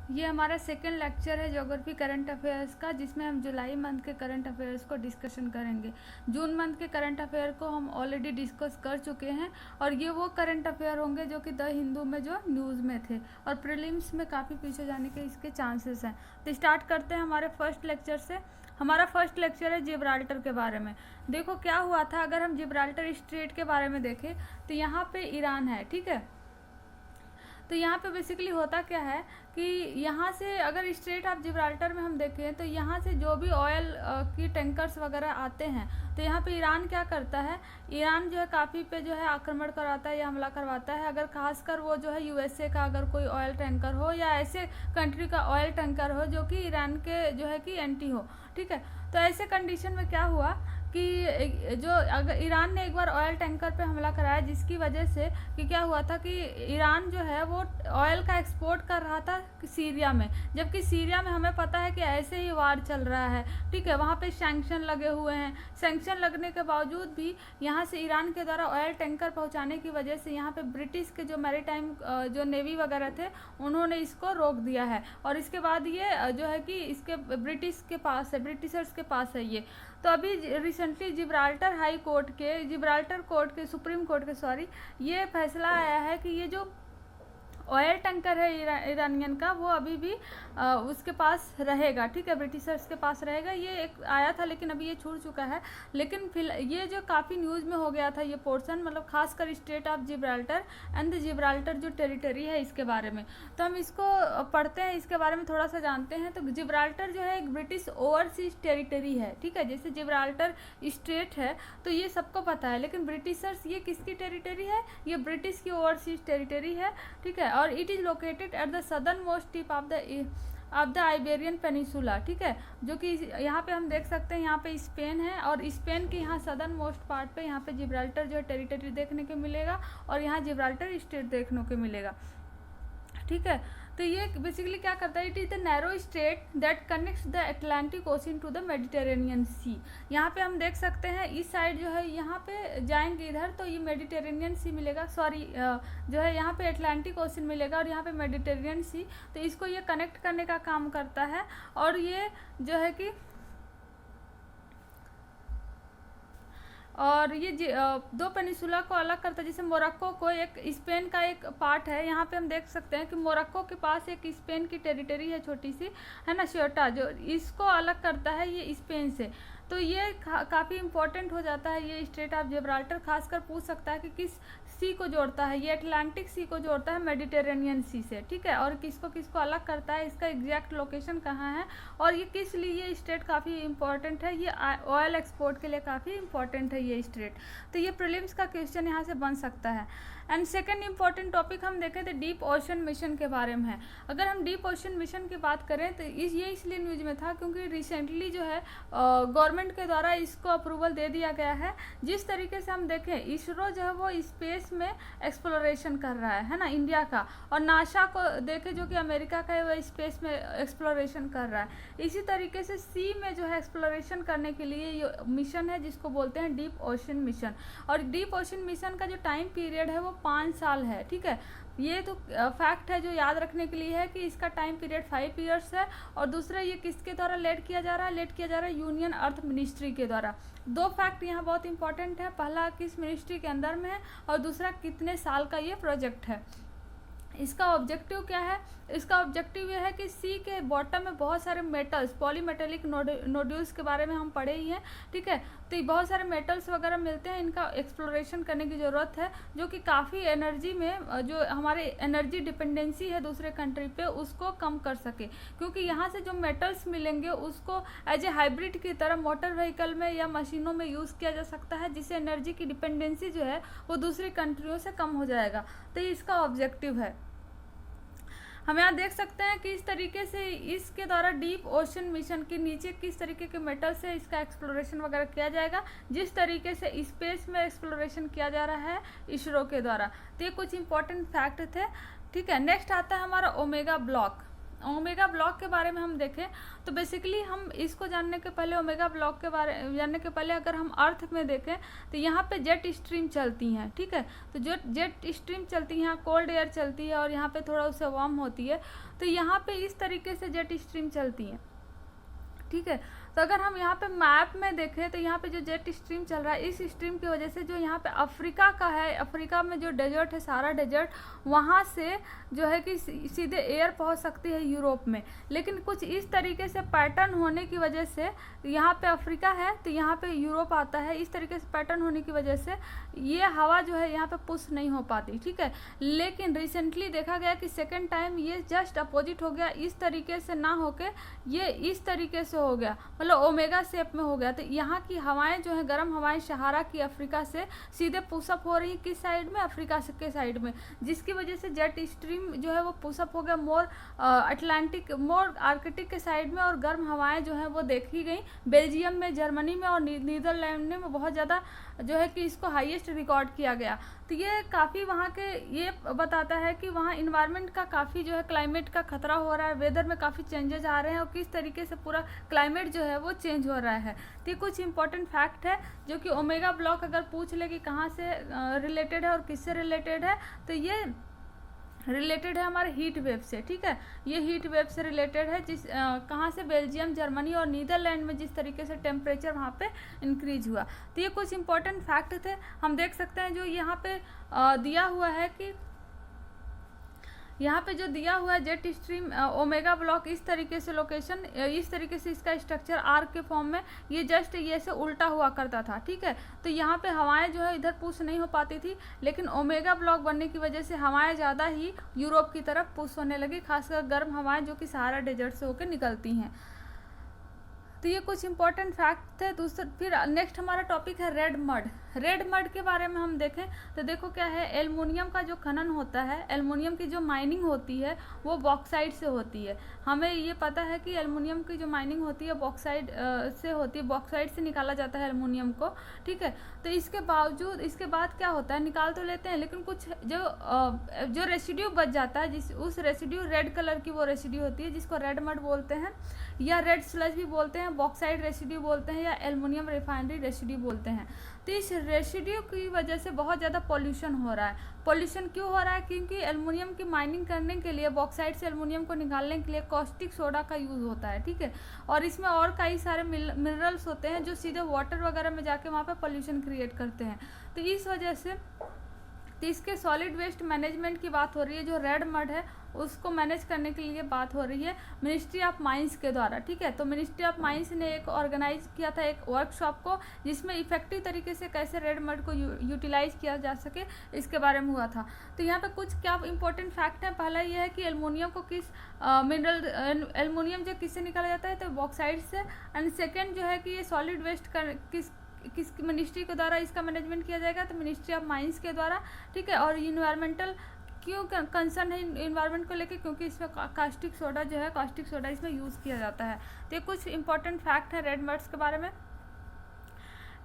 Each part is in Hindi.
ये हमारा सेकेंड लेक्चर है ज्योग्राफी करंट अफेयर्स का, जिसमें हम जुलाई मंथ के करंट अफेयर्स को डिस्कशन करेंगे। जून मंथ के करंट अफेयर को हम ऑलरेडी डिस्कस कर चुके हैं, और ये वो करंट अफेयर होंगे जो कि द हिंदू में जो न्यूज़ में थे, और प्रीलिम्स में काफ़ी पीछे जाने के इसके चांसेस हैं। तो स्टार्ट करते हैं हमारे फर्स्ट लेक्चर से। हमारा फर्स्ट लेक्चर है जिब्राल्टर के बारे में। देखो क्या हुआ था, अगर हम जिब्राल्टर स्ट्रेट के बारे में देखें तो यहाँ पे ईरान है, ठीक है। तो यहाँ पे बेसिकली होता क्या है कि यहाँ से अगर स्ट्रेट ऑफ जिब्राल्टर में हम देखें तो यहाँ से जो भी ऑयल की टैंकर्स वगैरह आते हैं, तो यहाँ पे ईरान क्या करता है, ईरान जो है काफ़ी पे जो है आक्रमण कराता है या हमला करवाता है। अगर खासकर वो जो है यूएसए का अगर कोई ऑयल टैंकर हो या ऐसे कंट्री का ऑयल टैंकर हो जो कि ईरान के जो है कि एंटी हो, ठीक है। तो ऐसे कंडीशन में क्या हुआ कि जो अगर ईरान ने एक बार ऑयल टैंकर पे हमला कराया, जिसकी वजह से कि क्या हुआ था कि ईरान जो है वो ऑयल का एक्सपोर्ट कर रहा था सीरिया में, जबकि सीरिया में हमें पता है कि ऐसे ही वार चल रहा है, ठीक है। वहाँ पे सैंक्शन लगे हुए हैं। सैंक्शन लगने के बावजूद भी यहाँ से ईरान के द्वारा ऑयल टैंकर पहुँचाने की वजह से यहाँ पे ब्रिटिश के जो मैरीटाइम जो नेवी वगैरह थे उन्होंने इसको रोक दिया है, और इसके बाद ये जो है कि इसके ब्रिटिश के पास है, ब्रिटिशर्स के पास है ये। तो अभी रिसेंटली जिब्राल्टर कोर्ट के सुप्रीम कोर्ट के सॉरी ये फैसला आया है कि ये जो ऑयल टैंकर है ईरानियन का, वो अभी भी उसके पास रहेगा, ठीक है, ब्रिटिशर्स के पास रहेगा। ये एक आया था लेकिन अभी ये छूट चुका है। लेकिन फिलहाल ये जो काफ़ी न्यूज़ में हो गया था ये पोर्शन, मतलब खासकर state of Gibraltar and the Gibraltar जो टेरिटरी है इसके बारे में। तो हम इसको पढ़ते हैं, इसके बारे में थोड़ा सा जानते हैं। तो जिब्राल्टर जो है एक ब्रिटिश ओवरसीज टेरिटरी है, ठीक है। जैसे जिब्राल्टर स्टेट है तो ये सबको पता है, लेकिन ब्रिटिशर्स ये किसकी टेरिटरी है, ये ब्रिटिश की ओवरसीज टेरिटरी है, ठीक है। और it is located at the southern most tip of the Iberian peninsula, ठीक है। जो कि यहाँ पे हम देख सकते हैं, यहाँ पे स्पेन है, और स्पेन के यहाँ सदर्न मोस्ट पार्ट पे यहाँ पे जिब्राल्टर जो है टेरिटरी देखने को मिलेगा, और यहाँ जिब्राल्टर स्टेट देखने को मिलेगा, ठीक है। तो ये बेसिकली क्या करता है, it is the narrow strait that connects the Atlantic ocean to the Mediterranean sea. यहाँ पे हम देख सकते हैं इस साइड जो है, यहाँ पे जाएंगे इधर तो ये मेडिटेरेनियन सी मिलेगा, सॉरी जो है यहाँ पे अटलांटिक ओशन मिलेगा, और यहाँ पे मेडिटेरेनियन सी। तो इसको ये कनेक्ट करने का काम करता है, और ये जो है कि और ये दो पेनिसुला को अलग करता है। जैसे मोरक्को को एक स्पेन का एक पार्ट है, यहाँ पे हम देख सकते हैं कि मोरक्को के पास एक स्पेन की टेरिटरी है छोटी सी, है ना, स्योटा, जो इसको अलग करता है ये स्पेन से। तो ये काफ़ी इंपॉर्टेंट हो जाता है ये स्टेट ऑफ जिब्राल्टर। खासकर पूछ सकता है कि किस सी को जोड़ता है, ये अटलांटिक सी को जोड़ता है मेडिटेरेनियन सी से, ठीक है। और किसको किसको अलग करता है, इसका एग्जैक्ट लोकेशन कहाँ है, और ये किस लिए ये स्टेट काफ़ी इंपॉर्टेंट है, ये ऑयल एक्सपोर्ट के लिए काफ़ी इंपॉर्टेंट है ये स्टेट। तो ये प्रीलिम्स का क्वेश्चन यहाँ से बन सकता है। एंड सेकेंड इंपॉर्टेंट टॉपिक हम देखें तो डीप ओशन मिशन के बारे में है। अगर हम डीप ओशन मिशन की बात करें तो ये इसलिए न्यूज में था क्योंकि रिसेंटली जो है गवर्नमेंट के द्वारा इसको अप्रूवल दे दिया गया है। जिस तरीके से हम देखें, इसरो जो है वो स्पेस में एक्सप्लोरेशन कर रहा है ना, इंडिया का, और नासा को देखें जो कि अमेरिका का है वो स्पेस में एक्सप्लोरेशन कर रहा है। इसी तरीके से सी में जो है एक्सप्लोरेशन करने के लिए ये मिशन है जिसको बोलते हैं डीप ओशन मिशन। और डीप ओशन मिशन का जो टाइम पीरियड है वो 5 साल है, ठीक है। ये तो फैक्ट है जो याद रखने के लिए है कि इसका टाइम पीरियड 5 ईयर्स है। और दूसरा ये किसके द्वारा लेड किया जा रहा है, लेड किया जा रहा है यूनियन अर्थ मिनिस्ट्री के द्वारा। 2 फैक्ट यहाँ बहुत इंपॉर्टेंट है, पहला किस मिनिस्ट्री के अंदर में है, और दूसरा कितने साल का ये प्रोजेक्ट है। इसका ऑब्जेक्टिव क्या है, इसका ऑब्जेक्टिव ये है कि सी के बॉटम में बहुत सारे मेटल्स, पॉलीमेटेलिक नोड्यूल्स के बारे में हम पढ़े ही हैं, ठीक है। तो बहुत सारे मेटल्स वगैरह मिलते हैं, इनका एक्सप्लोरेशन करने की ज़रूरत है, जो कि काफ़ी एनर्जी में जो हमारे एनर्जी डिपेंडेंसी है दूसरे कंट्री पे उसको कम कर सके। क्योंकि यहाँ से जो मेटल्स मिलेंगे उसको एज ए हाइब्रिड की तरह मोटर व्हीकल में या मशीनों में यूज़ किया जा सकता है, जिससे एनर्जी की डिपेंडेंसी जो है वो दूसरी कंट्रियों से कम हो जाएगा। तो ये इसका ऑब्जेक्टिव है। हम यहाँ देख सकते हैं कि इस तरीके से इसके द्वारा डीप ओशन मिशन के नीचे किस तरीके के मेटल से इसका एक्सप्लोरेशन वगैरह किया जाएगा, जिस तरीके से स्पेस में एक्सप्लोरेशन किया जा रहा है इसरो के द्वारा। तो ये कुछ इंपॉर्टेंट फैक्ट थे, ठीक है। नेक्स्ट आता है हमारा ओमेगा ब्लॉक। ओमेगा ब्लॉक के बारे में हम देखें तो बेसिकली हम इसको जानने के पहले, ओमेगा ब्लॉक के बारे जानने के पहले अगर हम अर्थ में देखें तो यहाँ पे जेट स्ट्रीम चलती हैं, ठीक है। तो जो जेट स्ट्रीम चलती हैं, यहाँ कोल्ड एयर चलती है और यहाँ पे थोड़ा उससे वार्म होती है, तो यहाँ पे इस तरीके से जेट स्ट्रीम चलती हैं, ठीक है। तो अगर हम यहाँ पे मैप में देखें तो यहाँ पे जो जेट स्ट्रीम चल रहा है, इस स्ट्रीम की वजह से जो यहाँ पे अफ्रीका का है, अफ्रीका में जो डेजर्ट है, सारा डेजर्ट, वहाँ से जो है कि सीधे एयर पहुँच सकती है यूरोप में। लेकिन कुछ इस तरीके से पैटर्न होने की वजह से, यहाँ पे अफ्रीका है तो यहाँ पे यूरोप आता है, इस तरीके से पैटर्न होने की वजह से ये हवा जो है यहाँ पे पुश नहीं हो पाती, ठीक है। लेकिन रिसेंटली देखा गया कि सेकेंड टाइम ये जस्ट अपोजिट हो गया, इस तरीके से ना होके ये इस तरीके से हो गया, मतलब ओमेगा शेप में हो गया। तो यहाँ की हवाएं जो है, गर्म हवाएं सहारा की अफ्रीका से सीधे पुशअप हो रही, किस साइड में, अफ्रीका के साइड में, जिसकी वजह से जेट स्ट्रीम जो है वो पुशअप हो गया मोर अटलांटिक, मोर आर्कटिक के साइड में, और गर्म हवाएं जो है वो देखी गई बेल्जियम में, जर्मनी में और नीदरलैंड में बहुत ज़्यादा जो है कि इसको हाईएस्ट रिकॉर्ड किया गया। तो ये काफ़ी वहाँ के ये बताता है कि वहाँ इन्वायरमेंट का काफ़ी जो है क्लाइमेट का खतरा हो रहा है, वेदर में काफ़ी चेंजेस आ रहे हैं और किस तरीके से पूरा क्लाइमेट जो है वो चेंज हो रहा है। तो ये कुछ इंपॉर्टेंट फैक्ट है जो कि ओमेगा ब्लॉक अगर पूछ ले कि कहाँ से रिलेटेड है और किससे रिलेटेड है, तो ये रिलेटेड है हमारे हीट वेव से, ठीक है। ये हीट वेव से रिलेटेड है, जिस कहाँ से, बेल्जियम, जर्मनी और नीदरलैंड में जिस तरीके से टेम्परेचर वहाँ पे इंक्रीज हुआ। तो ये कुछ इंपॉर्टेंट फैक्ट थे। हम देख सकते हैं जो यहाँ पे दिया हुआ है कि यहाँ पे जो दिया हुआ है जेट स्ट्रीम ओमेगा ब्लॉक, इस तरीके से लोकेशन, इस तरीके से इसका स्ट्रक्चर आर्क के फॉर्म में, ये जस्ट ये से उल्टा हुआ करता था, ठीक है। तो यहाँ पे हवाएं जो है इधर पुश नहीं हो पाती थी, लेकिन ओमेगा ब्लॉक बनने की वजह से हवाएं ज़्यादा ही यूरोप की तरफ पुश होने लगी, खासकर गर्म हवाएं जो कि सहारा डेजर्ट से होकर निकलती हैं। तो ये कुछ इंपॉर्टेंट फैक्ट थे। दूसरा फिर नेक्स्ट हमारा टॉपिक है रेड मड। रेड मड के बारे में हम देखें तो देखो क्या है, एल्युमिनियम का जो खनन होता है, एल्युमिनियम की जो माइनिंग होती है वो बॉक्साइट से होती है। हमें ये पता है कि एल्युमिनियम की जो माइनिंग होती है बॉक्साइट से होती है, बॉक्साइट से निकाला जाता है एल्युमिनियम को, ठीक है। तो इसके बावजूद, इसके बाद क्या होता है, निकाल तो लेते हैं लेकिन कुछ जो रेसिड्यू बच जाता है, उस रेसिड्यू रेड कलर की वो रेसिड्यू होती है जिसको रेड मड बोलते हैं या रेड स्लज भी बोलते हैं, बॉक्साइट रेसिड्यू बोलते हैं या एल्युमिनियम रिफाइनरी रेसिड्यू बोलते हैं। तो इस रेसिड्यू की वजह से बहुत ज़्यादा पॉल्यूशन हो रहा है। पॉल्यूशन क्यों हो रहा है? क्योंकि एल्युमिनियम की माइनिंग करने के लिए, बॉक्साइट से एल्युमिनियम को निकालने के लिए कॉस्टिक सोडा का यूज़ होता है, ठीक है। और इसमें और कई सारे मिनरल्स होते हैं जो सीधे वाटर वगैरह में जाके वहाँ पे पॉल्यूशन क्रिएट करते हैं। तो इस वजह से तो इसके सॉलिड वेस्ट मैनेजमेंट की बात हो रही है, जो रेड मड है उसको मैनेज करने के लिए बात हो रही है मिनिस्ट्री ऑफ माइंस के द्वारा, ठीक है। तो मिनिस्ट्री ऑफ माइंस ने एक ऑर्गेनाइज किया था एक वर्कशॉप को, जिसमें इफेक्टिव तरीके से कैसे रेड मड को यूटिलाइज किया जा सके इसके बारे में हुआ था। तो यहाँ पे कुछ क्या इंपॉर्टेंट फैक्ट है। पहला ये है कि एल्युमिनियम को किस एल्युमिनियम जो किससे निकाला जाता है, तो बॉक्साइट से। एंड सेकेंड जो है कि ये सॉलिड वेस्ट किस मिनिस्ट्री के द्वारा इसका मैनेजमेंट किया जाएगा, तो मिनिस्ट्री ऑफ माइंस के द्वारा, ठीक है। और इन्वायरमेंटल क्यों कंसर्न है इन्वायरमेंट को लेके, क्योंकि इसमें कास्टिक सोडा जो है, कास्टिक सोडा इसमें यूज़ किया जाता है। तो ये कुछ इंपॉर्टेंट फैक्ट है रेड मड्स के बारे में।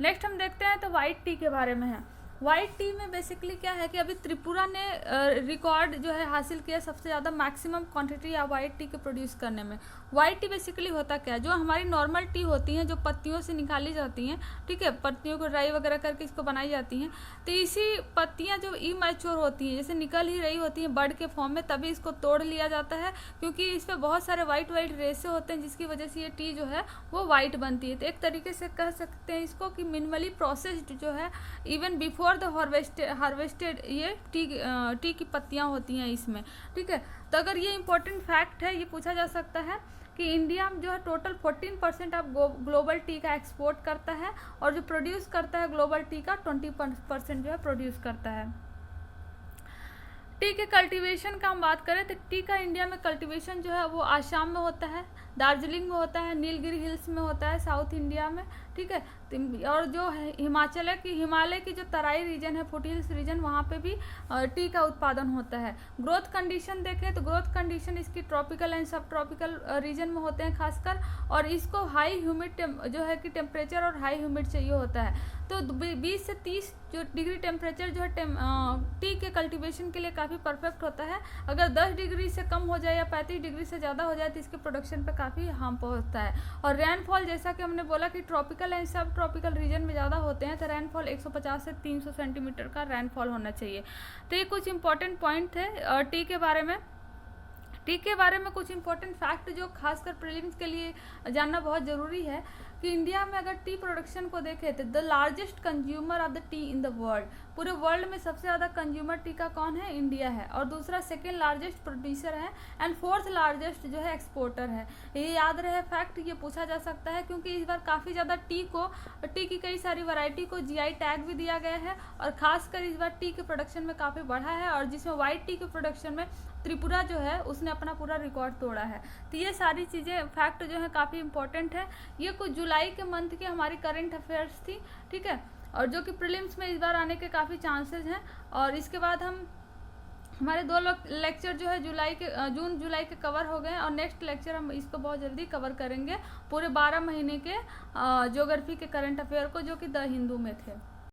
नेक्स्ट हम देखते हैं तो वाइट टी के बारे में है। वाइट टी में बेसिकली क्या है कि अभी त्रिपुरा ने रिकॉर्ड जो है हासिल किया सबसे ज़्यादा मैक्सिमम क्वांटिटी या वाइट टी के प्रोड्यूस करने में। वाइट टी बेसिकली होता क्या है, जो हमारी नॉर्मल टी होती हैं जो पत्तियों से निकाली जाती हैं, ठीक है, पत्तियों को ड्राई वगैरह करके इसको बनाई जाती हैं। तो इसी पत्तियां जो इमैच्योर होती हैं, जैसे निकल ही रही होती हैं बर्ड के फॉर्म में, तभी इसको तोड़ लिया जाता है, क्योंकि इस पर बहुत सारे वाइट रेसे होते हैं जिसकी वजह से ये टी जो है वो वाइट बनती है। तो एक तरीके से कह सकते हैं इसको कि मिनिमली प्रोसेस्ड जो है, इवन बिफोर द हार्वेस्टेड ये टी की पत्तियां होती हैं इसमें, ठीक है। तो अगर ये इंपॉर्टेंट फैक्ट है, ये पूछा जा सकता है कि इंडिया जो है टोटल 14% ऑफ ग्लोबल टी का एक्सपोर्ट करता है, और जो प्रोड्यूस करता है ग्लोबल टी का 20% जो है प्रोड्यूस करता है। टी के कल्टीवेशन का हम बात करें तो टी का इंडिया में कल्टीवेशन जो है वो आसाम में होता है, दार्जिलिंग में होता है, नीलगिरी हिल्स में होता है साउथ इंडिया में, ठीक है। और जो हिमाचल है कि हिमालय की जो तराई रीजन है, फुट हिल्स रीजन, वहाँ पे भी टी का उत्पादन होता है। ग्रोथ कंडीशन देखें तो ग्रोथ कंडीशन इसकी ट्रॉपिकल एंड सब ट्रॉपिकल रीजन में होते हैं खासकर, और इसको हाई ह्यूमिड जो है कि टेम्परेचर और हाई ह्यूमिड चाहिए होता है। तो 20 से 30 जो डिग्री टेम्परेचर जो है टी के कल्टीवेशन के लिए काफ़ी परफेक्ट होता है। अगर 10 डिग्री से कम हो जाए या 35 डिग्री से ज़्यादा हो जाए तो इसके प्रोडक्शन पे काफ़ी हार्म पहुंचता है। और रेनफॉल जैसा कि हमने बोला कि ट्रॉपिकल एंड सब ट्रॉपिकल रीजन में ज़्यादा होते हैं, तो रेनफॉल 150 से 300 सेंटीमीटर का रेनफॉल होना चाहिए। तो ये कुछ इंपॉर्टेंट पॉइंट थे टी के बारे में। टी के बारे में कुछ इंपॉर्टेंट फैक्ट जो खासकर प्रीलिम्स के लिए जानना बहुत ज़रूरी है कि इंडिया में अगर टी प्रोडक्शन को देखें तो the largest consumer of the T in the world, पूरे वर्ल्ड में सबसे ज़्यादा कंज्यूमर टी का कौन है? इंडिया है। और दूसरा सेकेंड लार्जेस्ट प्रोड्यूसर है एंड फोर्थ लार्जेस्ट जो है एक्सपोर्टर है। ये याद रहे फैक्ट, ये पूछा जा सकता है क्योंकि इस बार काफ़ी ज़्यादा टी की कई सारी वैरायटी को जीआई टैग भी दिया गया है और खासकर इस बार टी के प्रोडक्शन में काफ़ी बढ़ा है, और जिसमें वाइट टी के प्रोडक्शन में त्रिपुरा जो है उसने अपना पूरा रिकॉर्ड तोड़ा है। तो ये सारी चीज़ें फैक्ट जो है काफ़ी इंपॉर्टेंट है। ये कुछ जुलाई के मंथ की हमारी करंट अफेयर्स थी, ठीक है, और जो कि प्रीलिम्स में इस बार आने के काफ़ी चांसेस हैं। और इसके बाद हमारे 2 लेक्चर जो है जून जुलाई के कवर हो गए और नेक्स्ट लेक्चर हम इसको बहुत जल्दी कवर करेंगे पूरे 12 महीने के ज्योग्राफी के करंट अफेयर को, जो कि द हिंदू में थे।